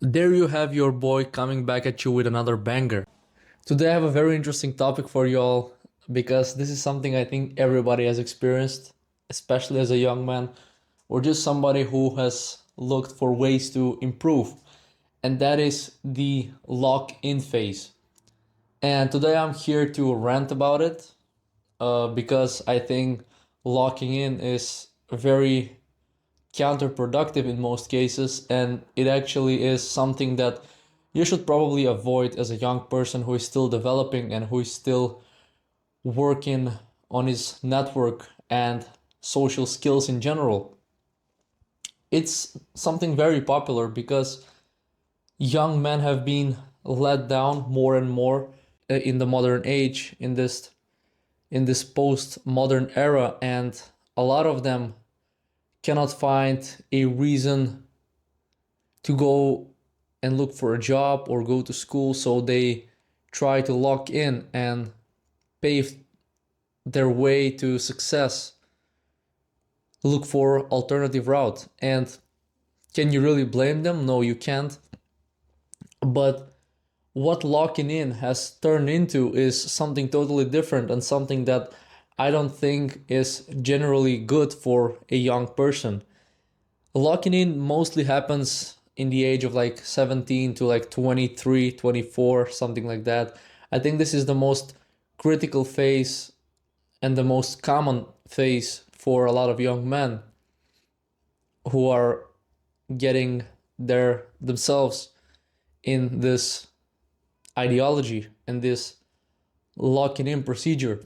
There you have your boy coming back at you with another banger. Today I have a very interesting topic for y'all because this is something I think everybody has experienced, especially as a young man or just somebody who has looked for ways to improve, and that is the lock in phase. And today I'm here to rant about it because I think locking in is very counterproductive in most cases, and it actually is something that you should probably avoid as a young person who is still developing and who is still working on his network and social skills in general. It's something very popular because young men have been let down more and more in the modern age, in this post-modern era, and a lot of them cannot find a reason to go and look for a job or go to school, so they try to lock in and pave their way to success, look for alternative route. And can you really blame them? No, you can't. But what locking in has turned into is something totally different and something that I don't think is generally good for a young person. Locking in mostly happens in the age of like 17 to like 23, 24, something like that. I think this is the most critical phase and the most common phase for a lot of young men who are getting themselves in this ideology and this locking in procedure.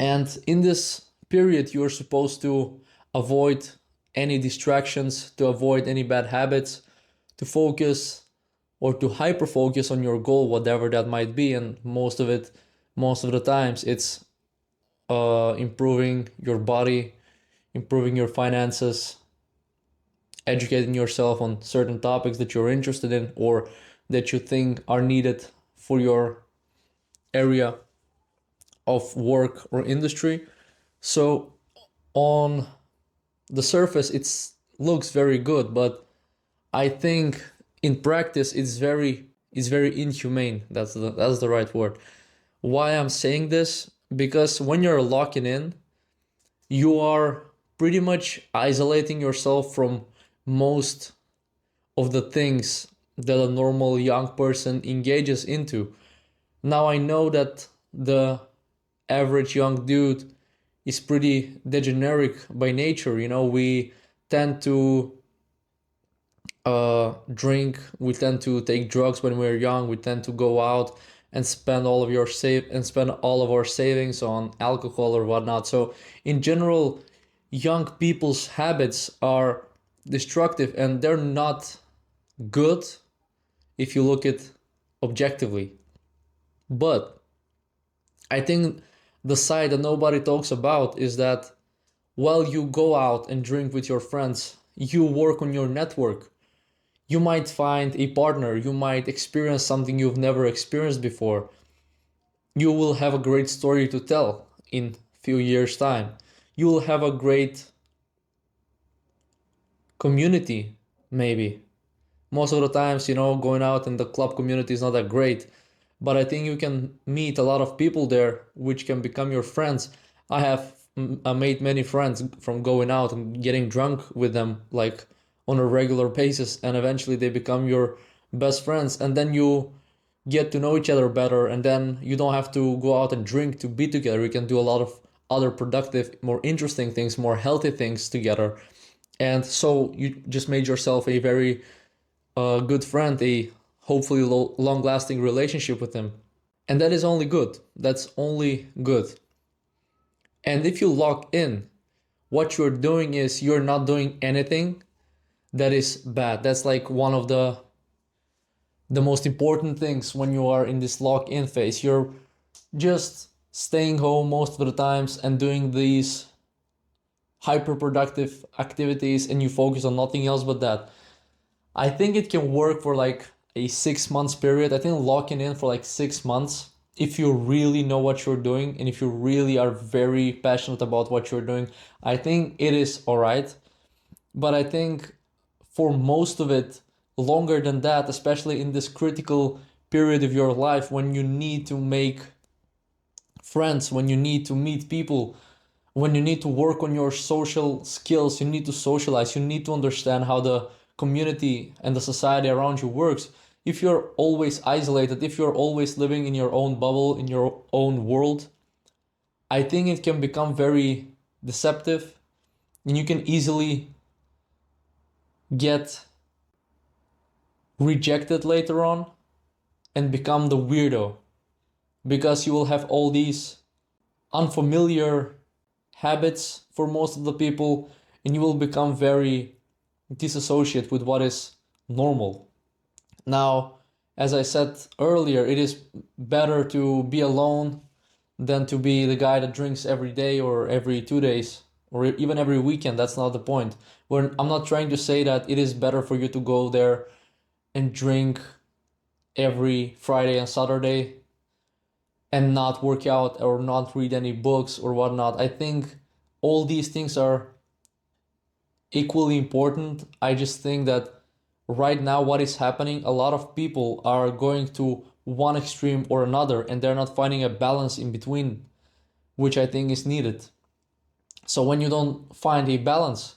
And in this period, you're supposed to avoid any distractions, to avoid any bad habits, to focus or to hyper focus on your goal, whatever that might be. And most of the times, it's improving your body, improving your finances, educating yourself on certain topics that you're interested in or that you think are needed for your area of work or industry. So on the surface it looks very good, but I think in practice it's very inhumane. That's the right word. Why I'm saying this? Because when you're locking in, you are pretty much isolating yourself from most of the things that a normal young person engages into. Now I know that the average young dude is pretty degenerate by nature. We tend to drink, we tend to take drugs when we're young, we tend to go out and spend all of our savings on alcohol or whatnot. So in general, young people's habits are destructive and they're not good if you look at objectively. But I think the side that nobody talks about is that while you go out and drink with your friends, you work on your network. You might find a partner, you might experience something you've never experienced before. You will have a great story to tell in few years' time. You will have a great community, maybe. Most of the times, going out in the club community is not that great, but I think you can meet a lot of people there which can become your friends. I have made many friends from going out and getting drunk with them like on a regular basis, and eventually they become your best friends, and then you get to know each other better, and then you don't have to go out and drink to be together. You can do a lot of other productive, more interesting things, more healthy things together. And so you just made yourself a very good friend, a hopefully long lasting relationship with him. And that is only good. That's only good. And if you lock in, what you're doing is you're not doing anything that is bad. That's like one of the most important things when you are in this lock in phase. You're just staying home most of the times and doing these hyper productive activities, and you focus on nothing else but that. I think it can work for like a 6 months period. I think locking in for like 6 months, if you really know what you're doing and if you really are very passionate about what you're doing, I think it is all right. But I think for most of it, longer than that, especially in this critical period of your life when you need to make friends, when you need to meet people, when you need to work on your social skills, you need to socialize, you need to understand how the community and the society around you works. If you're always isolated, if you're always living in your own bubble, in your own world, I think it can become very deceptive and you can easily get rejected later on and become the weirdo because you will have all these unfamiliar habits for most of the people and you will become very disassociate with what is normal. Now, as I said earlier, it is better to be alone than to be the guy that drinks every day or every 2 days or even every weekend. That's not the point. I'm not trying to say that it is better for you to go there and drink every Friday and Saturday and not work out or not read any books or whatnot. I think all these things are equally important. I just think that right now, what is happening, a lot of people are going to one extreme or another, and they're not finding a balance in between, which I think is needed. So when you don't find a balance,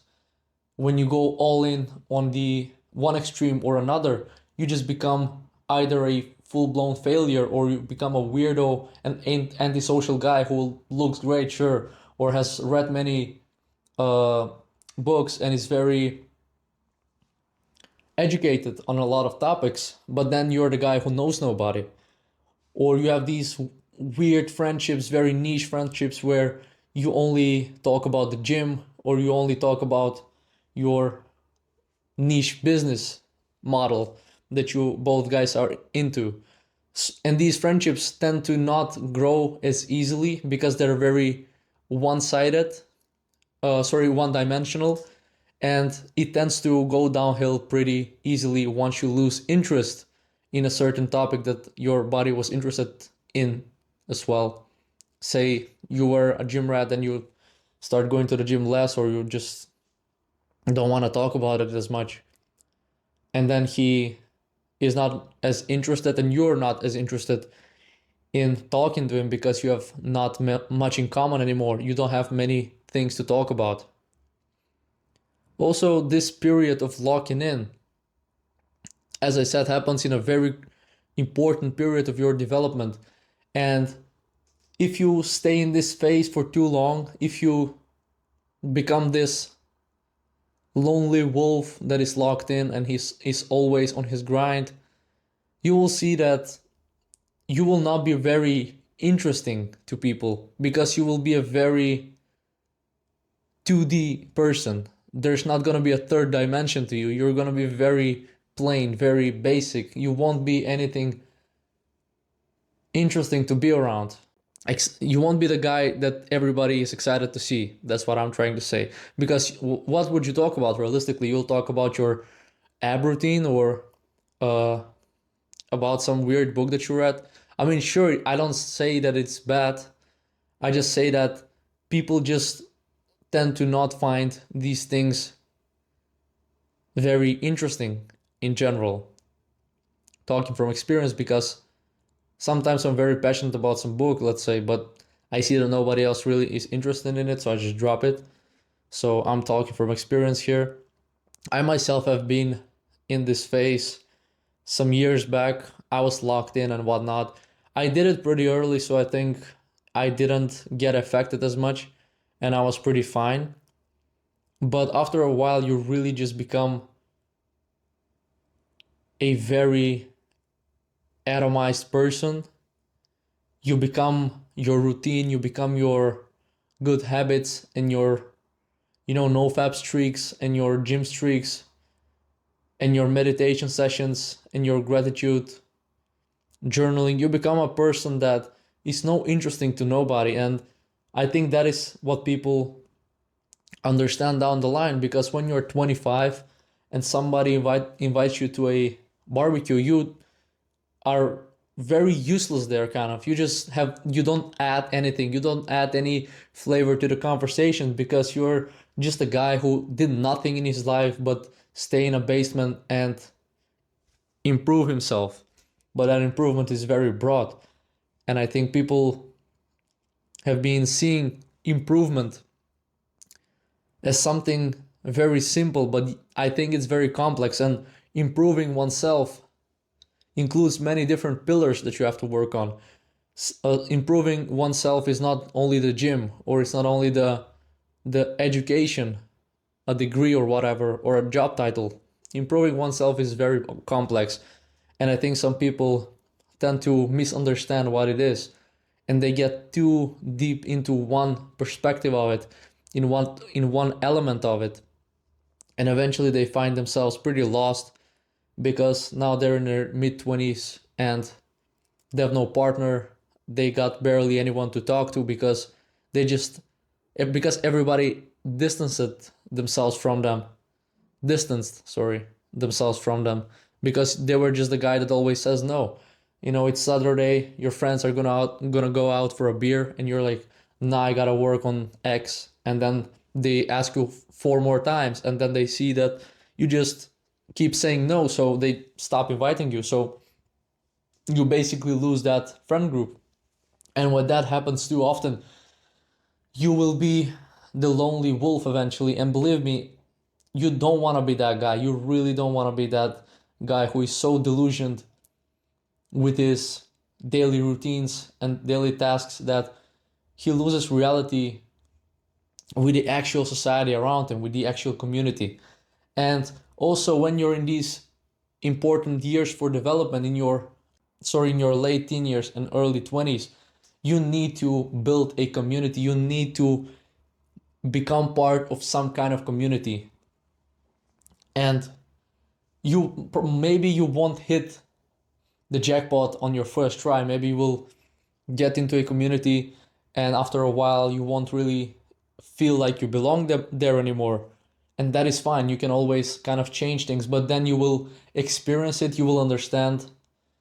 when you go all in on the one extreme or another, you just become either a full-blown failure or you become a weirdo and antisocial guy who looks great, sure, or has read many books and is very educated on a lot of topics, but then you're the guy who knows nobody. Or you have these weird friendships, very niche friendships where you only talk about the gym or you only talk about your niche business model that you both guys are into. And these friendships tend to not grow as easily because they're very one-sided, one-dimensional, and it tends to go downhill pretty easily once you lose interest in a certain topic that your body was interested in as well. Say you were a gym rat and you start going to the gym less, or you just don't want to talk about it as much. And then he is not as interested and you're not as interested in talking to him because you have not much in common anymore. You don't have many things to talk about. Also, this period of locking in, as I said, happens in a very important period of your development. And if you stay in this phase for too long, if you become this lonely wolf that is locked in and is always on his grind, you will see that you will not be very interesting to people because you will be a very 2D person. There's not going to be a third dimension to you. You're going to be very plain, very basic. You won't be anything interesting to be around. You won't be the guy that everybody is excited to see. That's what I'm trying to say. Because what would you talk about realistically? You'll talk about your ab routine or about some weird book that you read. I mean, sure, I don't say that it's bad. I just say that people just tend to not find these things very interesting in general. Talking from experience, because sometimes I'm very passionate about some book, let's say, but I see that nobody else really is interested in it, so I just drop it. So I'm talking from experience here. I myself have been in this phase some years back. I was locked in and whatnot. I did it pretty early, so I think I didn't get affected as much and I was pretty fine. But after a while, you really just become a very atomized person. You become your routine, you become your good habits and your, no fab streaks and your gym streaks and your meditation sessions and your gratitude journaling. You become a person that is no interesting to nobody. And I think that is what people understand down the line, because when you're 25 and somebody invites you to a barbecue, you are very useless there, kind of. You don't add anything, you don't add any flavor to the conversation, because you're just a guy who did nothing in his life but stay in a basement and improve himself, but that improvement is very broad. And I think people have been seeing improvement as something very simple, but I think it's very complex. And improving oneself includes many different pillars that you have to work on. Improving oneself is not only the gym, or it's not only the education, a degree or whatever, or a job title. Improving oneself is very complex, and I think some people tend to misunderstand what it is, and they get too deep into one perspective of it, in one element of it, and eventually they find themselves pretty lost because now they're in their mid 20s and they have no partner. They got barely anyone to talk to because they just because everybody distanced, sorry, themselves from them, because they were just the guy that always says no. It's Saturday, your friends are gonna go out for a beer, and you're like, nah, I gotta work on X, and then they ask you four more times, and then they see that you just keep saying no, so they stop inviting you. So you basically lose that friend group. And when that happens too often, you will be the lonely wolf eventually. And believe me, you don't want to be that guy. You really don't want to be that guy who is so delusioned with his daily routines and daily tasks that he loses reality with the actual society around him, with the actual community. And also, when you're in these important years for development, in your late teen years and early 20s, you need to build a community. You need to become part of some kind of community. And maybe you won't hit the jackpot on your first try. Maybe you will get into a community, and after a while you won't really feel like you belong there anymore. And that is fine. You can always kind of change things, but then you will experience it. You will understand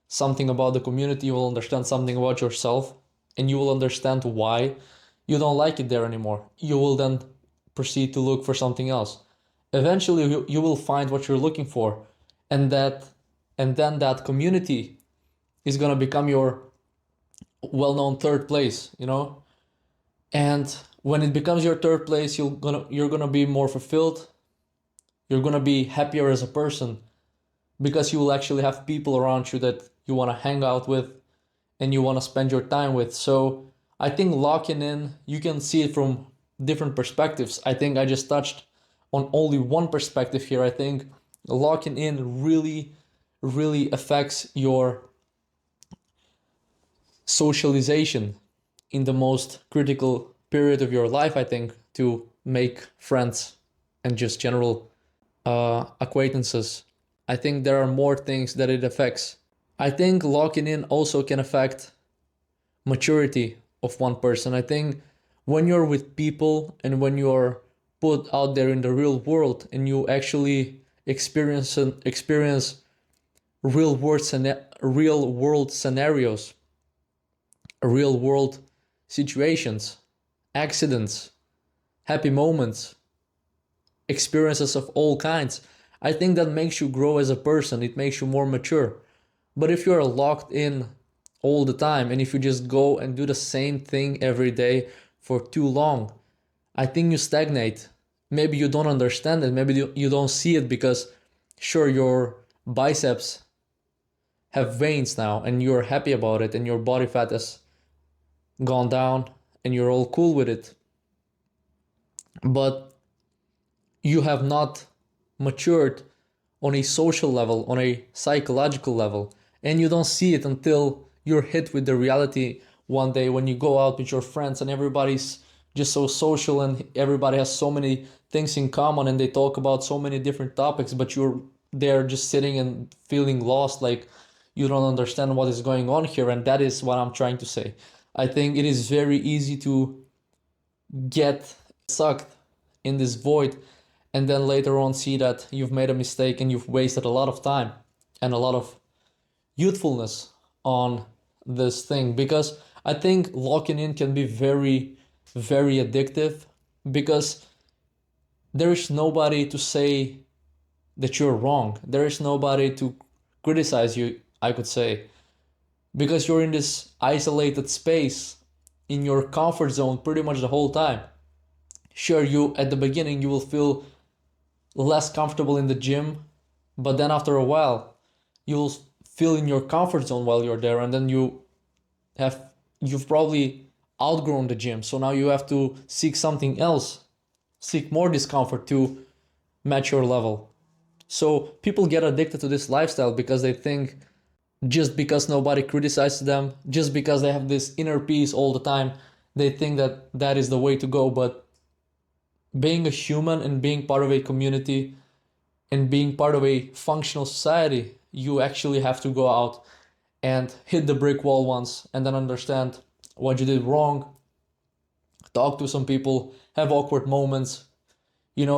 something about the community. You will understand something about yourself, and you will understand why you don't like it there anymore. You will then proceed to look for something else. Eventually you will find what you're looking for, and then that community is going to become your well-known third place. And when it becomes your third place, you're gonna be more fulfilled. You're gonna be happier as a person, because you will actually have people around you that you want to hang out with and you want to spend your time with. So I think locking in, you can see it from different perspectives. I think I just touched on only one perspective here. I think locking in really, really affects your socialization in the most critical period of your life, I think, to make friends and just general acquaintances. I think there are more things that it affects. I think locking in also can affect maturity of one person. I think when you're with people and when you're put out there in the real world and you actually experience real world scenarios, real world situations, accidents, happy moments, experiences of all kinds, I think that makes you grow as a person. It makes you more mature. But if you're locked in all the time, and if you just go and do the same thing every day for too long, I think you stagnate. Maybe you don't understand it. Maybe you don't see it because, sure, your biceps have veins now and you're happy about it, and your body fat has gone down and you're all cool with it. But you have not matured on a social level, on a psychological level, and you don't see it until you're hit with the reality one day when you go out with your friends and everybody's just so social and everybody has so many things in common and they talk about so many different topics, but you're there just sitting and feeling lost, like you don't understand what is going on here. And that is what I'm trying to say. I think it is very easy to get sucked in this void and then later on see that you've made a mistake and you've wasted a lot of time and a lot of youthfulness on this thing. Because I think locking in can be very, very addictive, because there is nobody to say that you're wrong. There is nobody to criticize you, I could say, because you're in this isolated space in your comfort zone pretty much the whole time. Sure, you at the beginning you will feel less comfortable in the gym, but then after a while you'll feel in your comfort zone while you're there, and then have you've probably outgrown the gym, so now you have to seek something else, seek more discomfort to match your level. So people get addicted to this lifestyle because they think just because nobody criticizes them, just because they have this inner peace all the time, they think that that is the way to go. But being a human and being part of a community and being part of a functional society, you actually have to go out and hit the brick wall once and then understand what you did wrong, talk to some people, have awkward moments,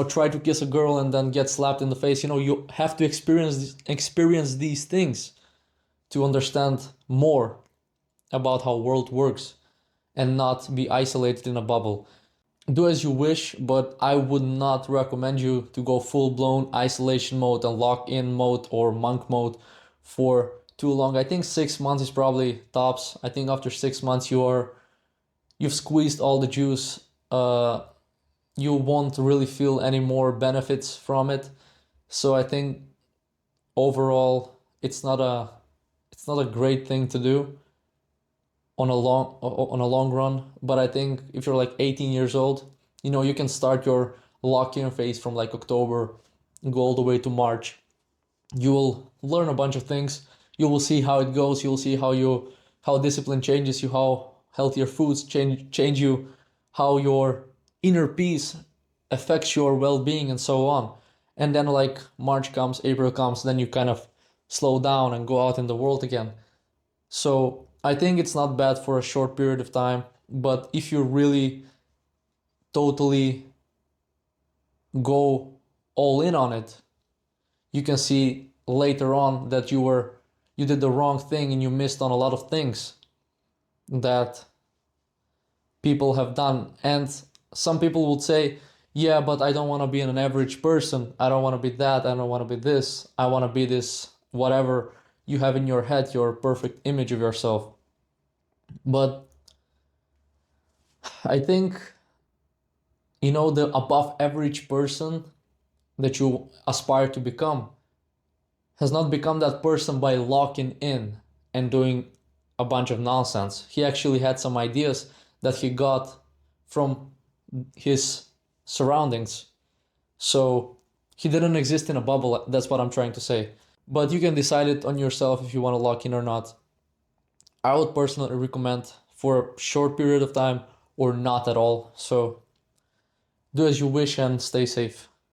try to kiss a girl and then get slapped in the face. You have to experience these things to understand more about how world works and not be isolated in a bubble. Do as you wish, but I would not recommend you to go full-blown isolation mode and lock-in mode or monk mode for too long. I think 6 months is probably tops. I think after 6 months you've squeezed all the juice. You won't really feel any more benefits from it. So I think overall it's not a great thing to do on a long run. But I think if you're like 18 years old, you can start your lock-in phase from like October, go all the way to March. You will learn a bunch of things. You will see how it goes. You'll see how discipline changes you, how healthier foods change you, how your inner peace affects your well-being, and so on. And then like March comes, April comes, then you kind of slow down and go out in the world again. So I think it's not bad for a short period of time, but if you really totally go all in on it, you can see later on that you did the wrong thing and you missed on a lot of things that people have done. And some people would say, yeah, but I don't want to be an average person. I don't want to be that. I don't want to be this. I want to be this, whatever you have in your head, your perfect image of yourself. But I think, the above average person that you aspire to become has not become that person by locking in and doing a bunch of nonsense. He actually had some ideas that he got from his surroundings. So he didn't exist in a bubble. That's what I'm trying to say. But you can decide it on yourself if you want to lock in or not. I would personally recommend for a short period of time or not at all. So do as you wish and stay safe.